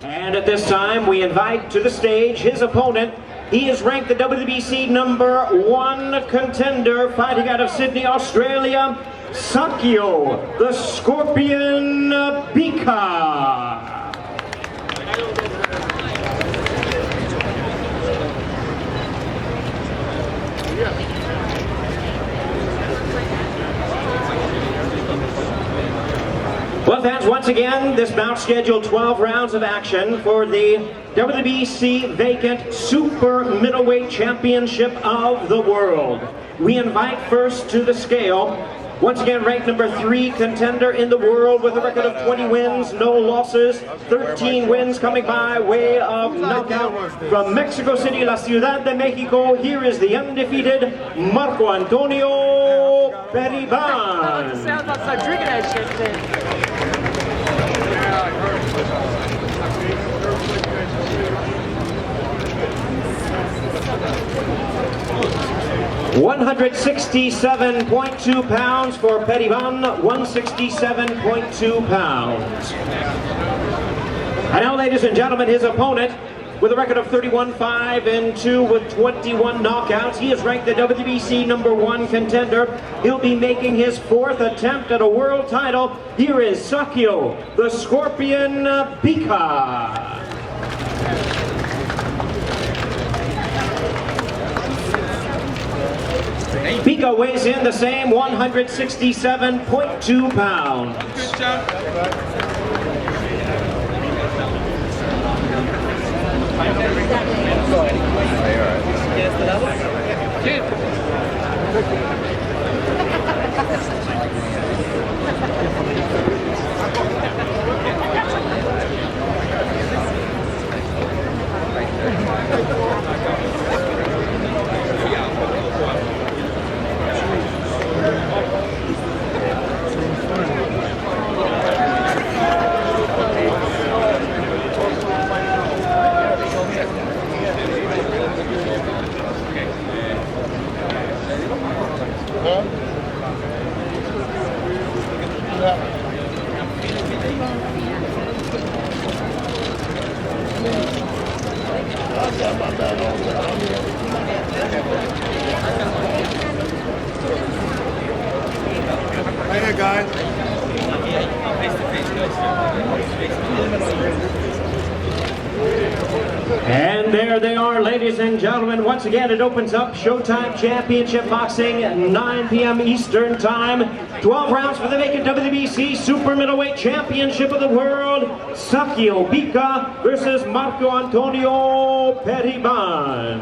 And at this time, we invite to the stage his opponent. He is ranked the WBC #1 contender, fighting out of Sydney, Australia, Sakio, the Scorpion Bika. Well, fans, once again, this bout scheduled 12 rounds of action for the WBC Vacant Super Middleweight Championship of the World. We invite first to the scale, once again ranked #3 contender in the world with a record of 20 wins, no losses, 13 wins coming by way of knockout from Mexico City, La Ciudad de Mexico. Here is the undefeated Marco Antonio Periban. Sounds like I'm drinking that shit, man. 167.2 pounds for Periban, 167.2 pounds. And now, ladies and gentlemen, his opponent, with a record of 31-5-2 with 21 knockouts. He is ranked the WBC #1 contender. He'll be making his 4th attempt at a world title. Here is Sakio, the Scorpion Bika. Bika weighs in the same 167.2 pounds. Good job. Hey guys. And there they are, ladies and gentlemen. Once again, it opens up Showtime Championship Boxing at 9 p.m. Eastern Time. 12 rounds for the vacant WBC Super Middleweight Championship of the World. Sakio Bika versus Marco Antonio Periban.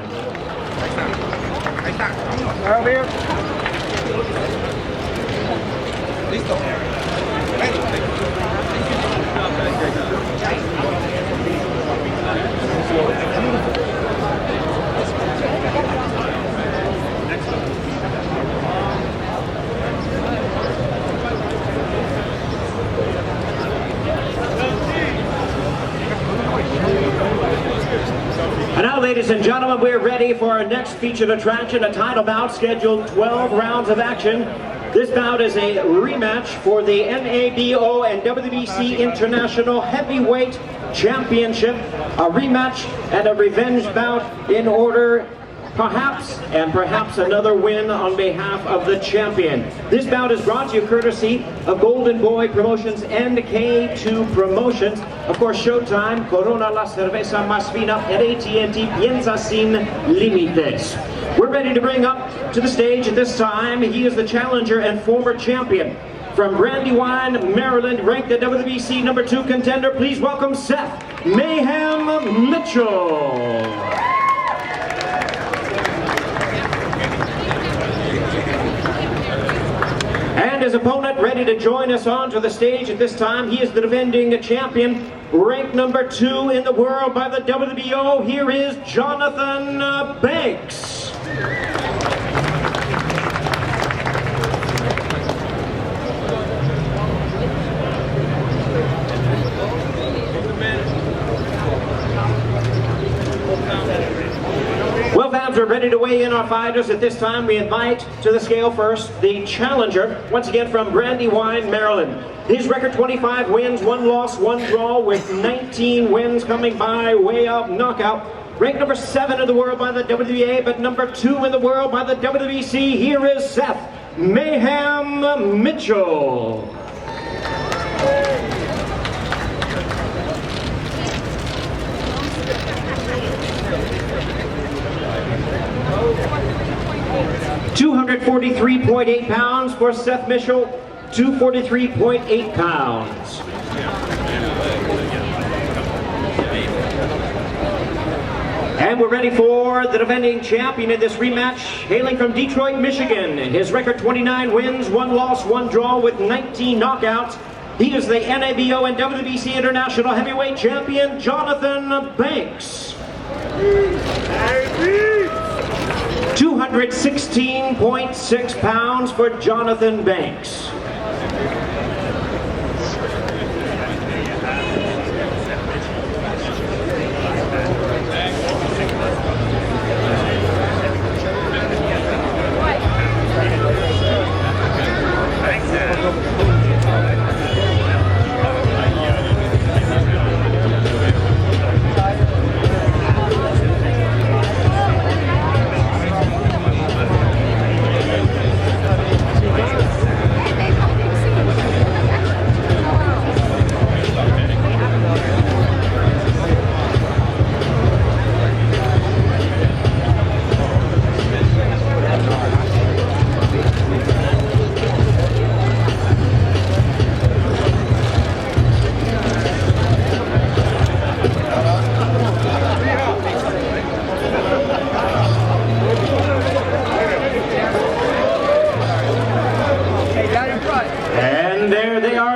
And now, ladies and gentlemen, we're ready for our next featured attraction, a title bout scheduled 12 rounds of action. This bout is a rematch for the NABO and WBC International Heavyweight Championship. A rematch and a revenge bout in order, perhaps another win on behalf of the champion. This bout is brought to you courtesy of Golden Boy Promotions and K2 Promotions. Of course, Showtime, Corona la cerveza más fina, at AT&T Piensa Sin Límites. We're ready to bring up to the stage at this time. He is the challenger and former champion from Brandywine, Maryland, ranked the WBC #2 contender. Please welcome Seth Mayhem Mitchell. And his opponent ready to join us onto the stage at this time. He is the defending champion, ranked #2 in the world by the WBO. Here is Jonathan Banks. we're ready to weigh in our fighters. At this time, we invite to the scale first the challenger, once again from Brandywine, Maryland. His record 25 wins, 1 loss, 1 draw, with 19 wins coming by way of knockout. Ranked number 7 in the world by the WBA, but number 2 in the world by the WBC. Here is Seth Mayhem Mitchell. $243.8 pounds for Seth Mitchell, 243.8 pounds. And we're ready for the defending champion in this rematch, hailing from Detroit, Michigan. His record 29 wins, 1 loss, 1 draw, with 19 knockouts. He is the NABO and WBC International Heavyweight Champion, Jonathan Banks. 216.6 pounds for Jonathan Banks.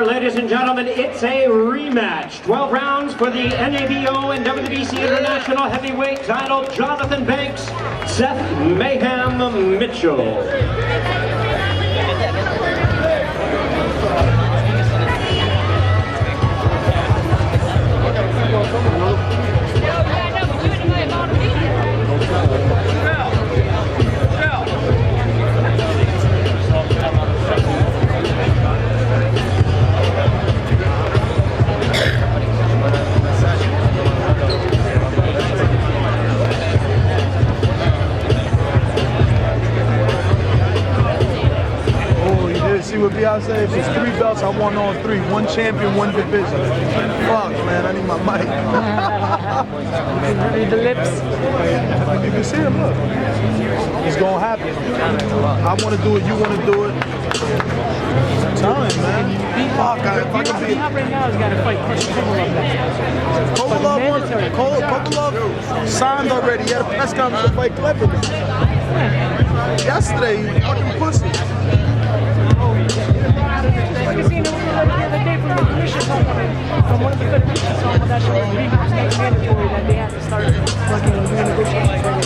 Ladies and gentlemen, it's a rematch. 12 rounds for the NABO and WBC International Heavyweight title. Jonathan Banks, Seth Mayhem Mitchell. See what Beyonce, if it's 3 belts, I won all 3. 1 champion, 1 division. Fuck, man, I need my mic. Read the lips. You can see him, look. It's gonna happen. I wanna do it, you wanna do it. I'm telling you, man. Fuck, if I can be... Right now, he's got to fight Kovalov signed already. He had a press conference to fight Cleverly. Yesterday, he fucking pussy. I seen him the other day from the commission from one of the federations talking about that shit was mandatory that they had to start fucking doing negotiations right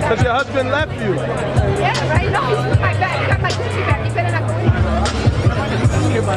Because your husband left you. Yeah, right? No, he's in my bag. He got my Gucci bag. He better not go in. I didn't realize that.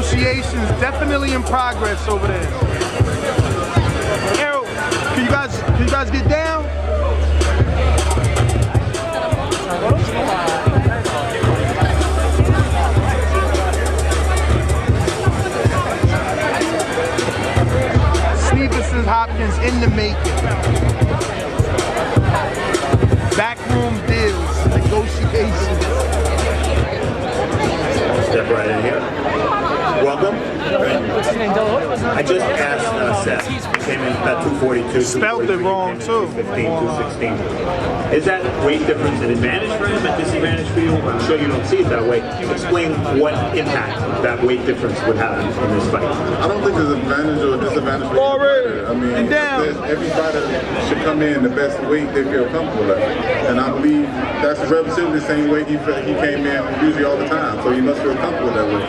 Negotiations definitely in progress over there. Errol, can you guys get down? Stevenson Hopkins in the making. Backroom deals, negotiations. Step right in here. Welcome. I just asked Seth. He came in about 242. Spelled it wrong too. 215, 216. Is that weight difference an advantage for him, a disadvantage for you? I'm sure you don't see it that way. Explain what impact that weight difference would have in this fight. I don't think there's an advantage or a disadvantage for anybody. I mean, every fighter should come in the best weight they feel comfortable at. And I believe that's relatively the same weight he came in usually all the time. So he must feel comfortable that way.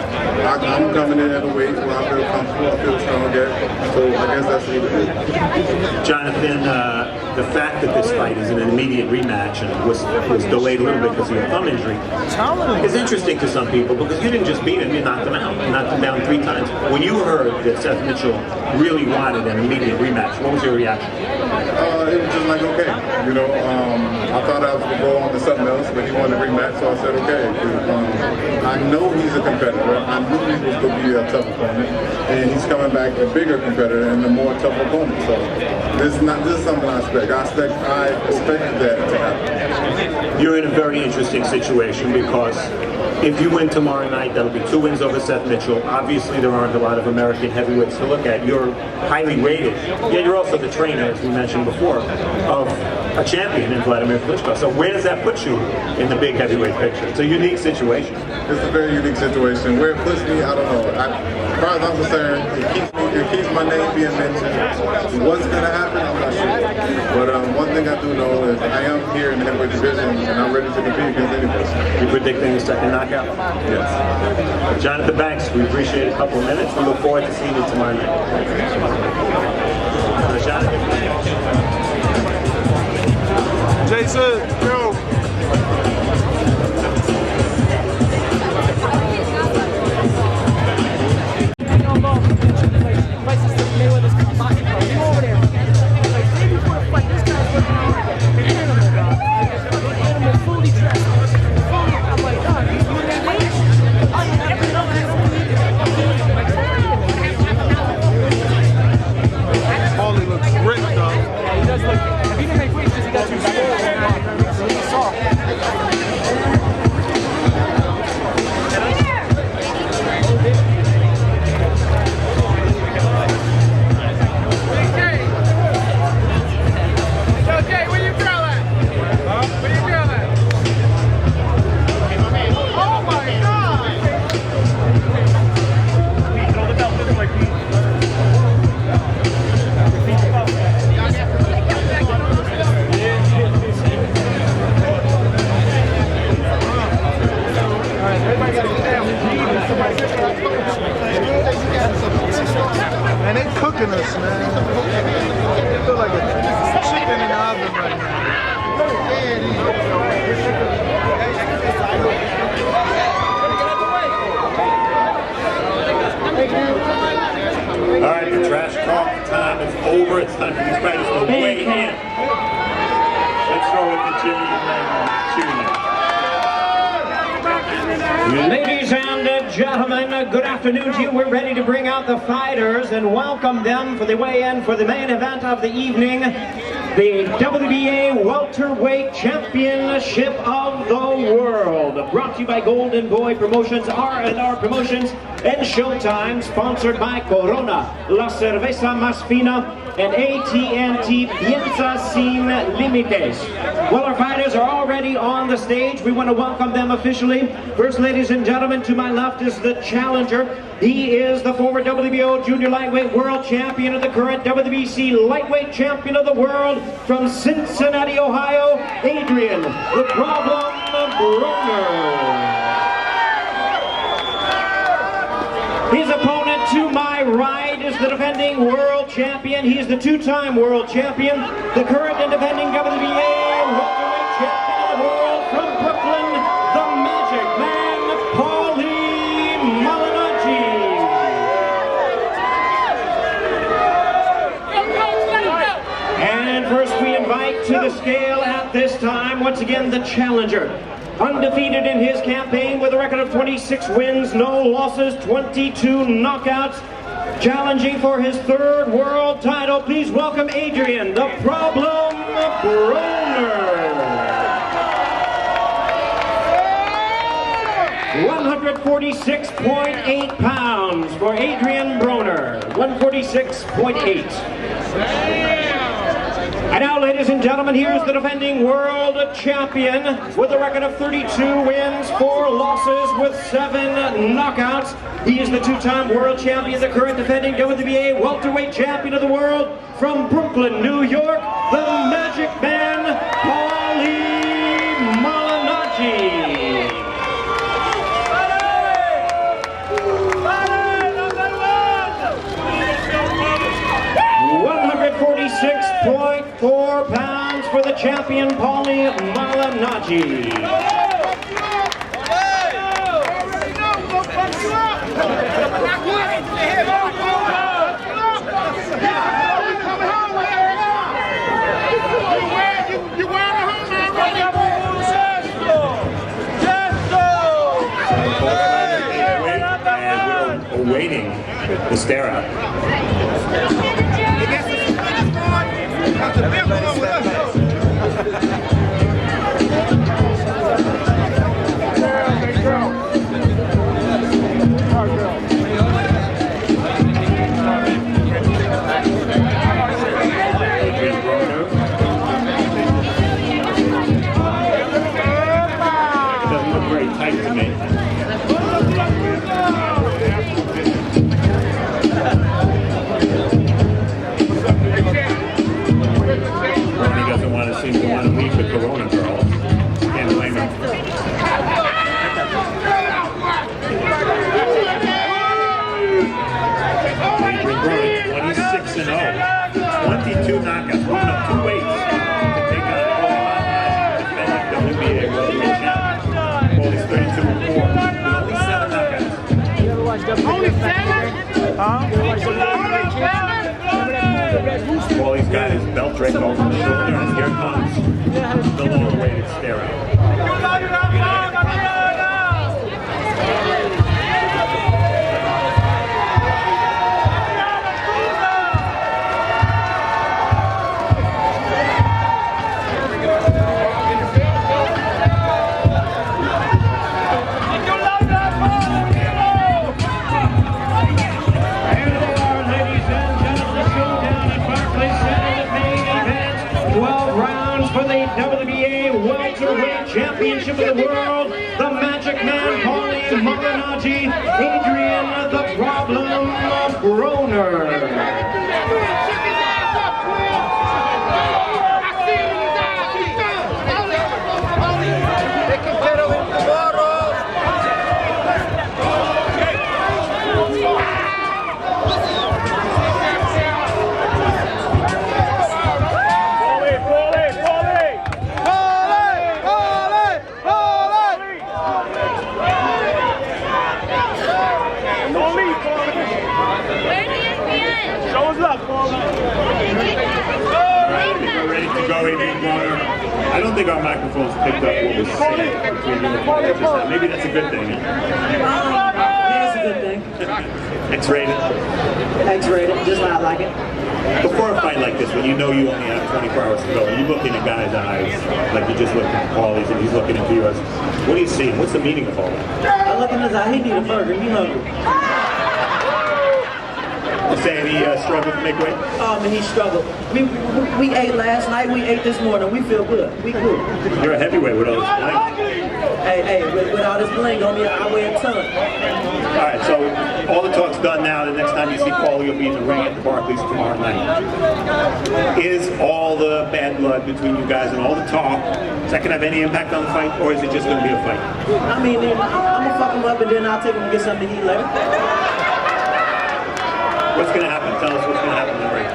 I'm coming in at a weight where I feel comfortable, I feel strong at. So I guess that's what it is. Jonathan, the fact that this fight is an immediate rematch and was delayed a little bit because of your thumb injury is interesting to some people because you didn't just beat him, you knocked him out. You knocked him down 3 times. When you heard that Seth Mitchell really wanted an immediate rematch, what was your reaction? It was just like, okay, you know, I thought I was going to go on to something else, but he wanted a rematch, so I said, okay. I know he's a competitor. I knew he was going to be a tough opponent, and he's coming back a bigger competitor and a more tough opponent. So this is something I expect. I expected that to happen. You're in a very interesting situation because if you win tomorrow night, that'll be 2 wins over Seth Mitchell. Obviously, there aren't a lot of American heavyweights to look at. You're highly rated, yet you're also the trainer, as we mentioned before, of a champion in Vladimir Klitschko. So where does that put you in the big heavyweight picture? It's a unique situation. It's a very unique situation. Where it puts me, I don't know. As far as I'm concerned, it keeps my name being mentioned. What's going to happen, I'm not sure. But one thing I do know is I am here in the heavyweight division, and I'm ready to compete against anybody. You predicting a second knockout? Yes. Jonathan Banks, we appreciate a couple of minutes. We look forward to seeing you tomorrow night. Jason, yo. Paulie looks ripped though. Yeah, he does look. If he didn't make weight, because he got too soft. So he's soft. Man, they cooking us, man. I feel like a chicken in the oven right All right, the trash talk time is over. It's time for these fighters to weigh in. Let's go with the Jimmy. Ladies and gentlemen, good afternoon to you. We're ready to bring out the fighters and welcome them for the weigh-in for the main event of the evening, the WBA Welterweight Championship of the World. Brought to you by Golden Boy Promotions, R&R Promotions, and Showtime. Sponsored by Corona, La Cerveza Más Fina, and AT&T Piensa Sin Límites. Well, our fighters are already on the stage. We want to welcome them officially. First, ladies and gentlemen, to my left is the challenger. He is the former WBO Junior Lightweight World Champion and the current WBC Lightweight Champion of the World from Cincinnati, Ohio, Adrien "The Problem" Broner. His opponent to my right is the defending world champion. He is the 2-time world champion, the current and defending WBA welterweight champion of the world from Brooklyn, the Magic Man, Paulie Malignaggi. to the scale at this time. Once again, the challenger. Undefeated in his campaign with a record of 26 wins, no losses, 22 knockouts. Challenging for his third world title, please welcome Adrien, the Problem Broner. 146.8 pounds for Adrien Broner. 146.8. And now, ladies and gentlemen, here's the defending world champion with a record of 32 wins, 4 losses with 7 knockouts. He is the 2-time world champion, the current defending WBA welterweight champion of the world from Brooklyn, New York, the Magic Man, Paulie Malignaggi. 146.4 pounds for the champion, Paulie Malignaggi. Awaiting the stare out. Doesn't look very tight to me. Seems to want to leave the Corona girl. Can't blame him. Adrien Broner, 26-0. 22 knockouts. Moving up 2 weights to take on defending WBA welterweight champion. Paulie's 32-4. Only 7 knockouts. Only 7? Huh? Paulie's got his belt draped over his shoulder, and here comes the long-awaited stare out. WBA welterweight championship of the world, the Magic Man, Paulie Malignaggi, Adrien the Problem Broner. I don't think our microphones picked up what was said. Maybe that's a good thing. Yeah, it's a good thing. X-rated. X-rated, just how I like it. Before a fight like this, when you know you only have 24 hours to go, and you look in a guy's eyes, like you just looked at Paulie's and he's looking into yours, what do you see? What's the meaning of all that? I look in his eye, he need a burger, he hungry. You're saying he struggled to make weight? Oh man, he struggled. We ate last night, we ate this morning, we feel good, we good. You're a heavyweight with all this bling. Hey, with all this bling on me, I weigh a ton. Alright, so all the talk's done now. The next time you see Paulie, you'll be in the ring at the Barclays tomorrow night. Is all the bad blood between you guys and all the talk, is that going to have any impact on the fight, or is it just going to be a fight? I mean, I'm gonna fuck him up and then I'll take him to get something to eat later. What's going to happen? Tell us what's going to happen in the ring.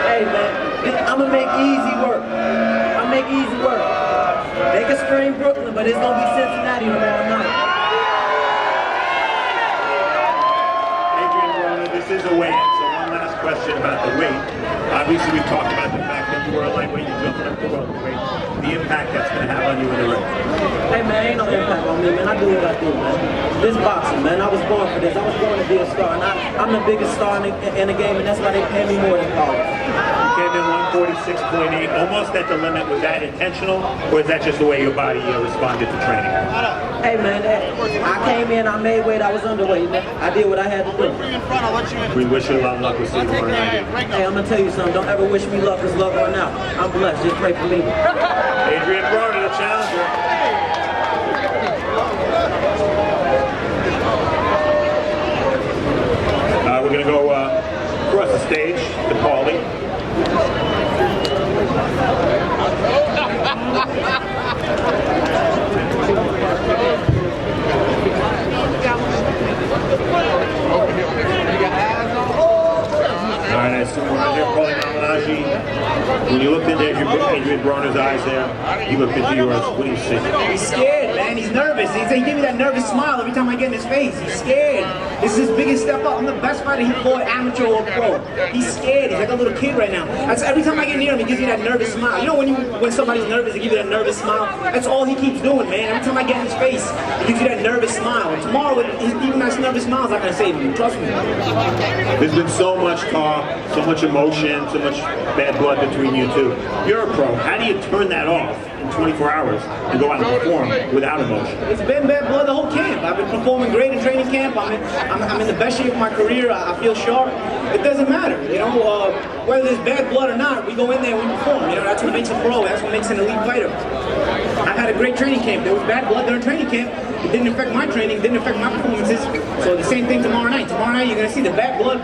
Hey man, I'm gonna make easy work. I'll make easy work. They can scream Brooklyn, but it's gonna be Cincinnati tomorrow night. Adrien Broner, this is a weigh-in, so one last question about the weight. Obviously, we've talked about the fact that you were a lightweight, you're jumping up to welterweight, the impact that's going to have on you in the ring. Hey man, ain't no impact on me, man. I do what I do, man. This boxing, man. I was born for this. I was born to be a star, and I'm the biggest star in the game, and that's why they pay me more than Paulie. You came in 146.8, almost at the limit. Was that intentional, or is that just the way your body responded to training? Hey man, I came in, I made weight, I was underweight, man. I did what I had to do. We wish you a lot of luck with Steve tomorrow night. Hey, I'm gonna tell you something. Don't ever wish me luck, because luck run out. I'm blessed. Just pray for me. Adrien Broner, the challenger. We're going to go across the stage to Paulie. All right, I assume we're here, Paulie Malignaggi. When you looked into Adrien Broner's eyes there, you looked into yours. What do you see? He's scared, man. He's nervous. He gave me that nervous smile every time I get in his face. He's scared. This is his biggest step up. I'm the best fighter he fought, amateur or pro. He's scared. He's like a little kid right now. That's every time I get near him, he gives me that nervous smile. You know when somebody's nervous, they give you that nervous smile? That's all he keeps doing, man. Every time I get in his face, he gives you that nervous smile. And tomorrow, even that nervous smile is not going to save him. Trust me. There's been so much talk, so much emotion, so much bad blood between you two. You're a pro. How do you turn that off in 24 hours and go out and perform without emotion? It's been bad blood the whole camp. I've been performing great in training camp. I'm in the best shape of my career. I feel sharp. It doesn't matter, you know, whether there's bad blood or not. We go in there and we perform. You know, that's what makes a pro. That's what makes an elite fighter. I've had a great training camp. There was bad blood during training camp. It didn't affect my training. It didn't affect my performances. So the same thing tomorrow night. Tomorrow night you're gonna see the bad blood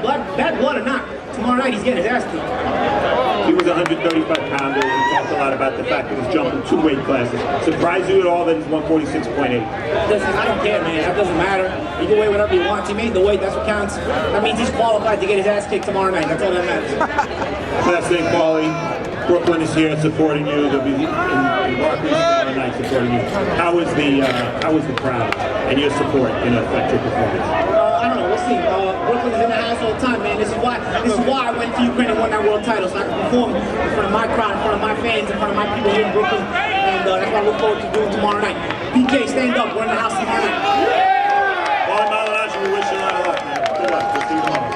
or not. Tomorrow night he's getting his ass kicked. He was a 135-pounder. We talked a lot about the fact that he's jumping 2 weight classes. Surprised you at all that he's 146.8? I don't care, man. That doesn't matter. He can weigh whatever he wants. He made the weight. That's what counts. That means he's qualified to get his ass kicked tomorrow night. That's all that matters. Last thing, Paulie. Brooklyn is here supporting you. They'll be in Barclays tomorrow night supporting you. How is the crowd and your support going to affect your performance? I don't know. We'll see. Brooklyn is in the house all the time, man. This is why I went to Ukraine and won that world title, so I can perform in front of my crowd, in front of my fans, in front of my people here in Brooklyn. And that's what I look forward to doing tomorrow night. PK, stand up. We're in the house tomorrow night. Paulie Malignaggi, we wish you a lot of luck, man. Good luck. We'll see you tomorrow.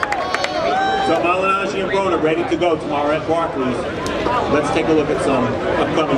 So Malignaggi and Broner ready to go tomorrow at Barclays. Let's take a look at some upcoming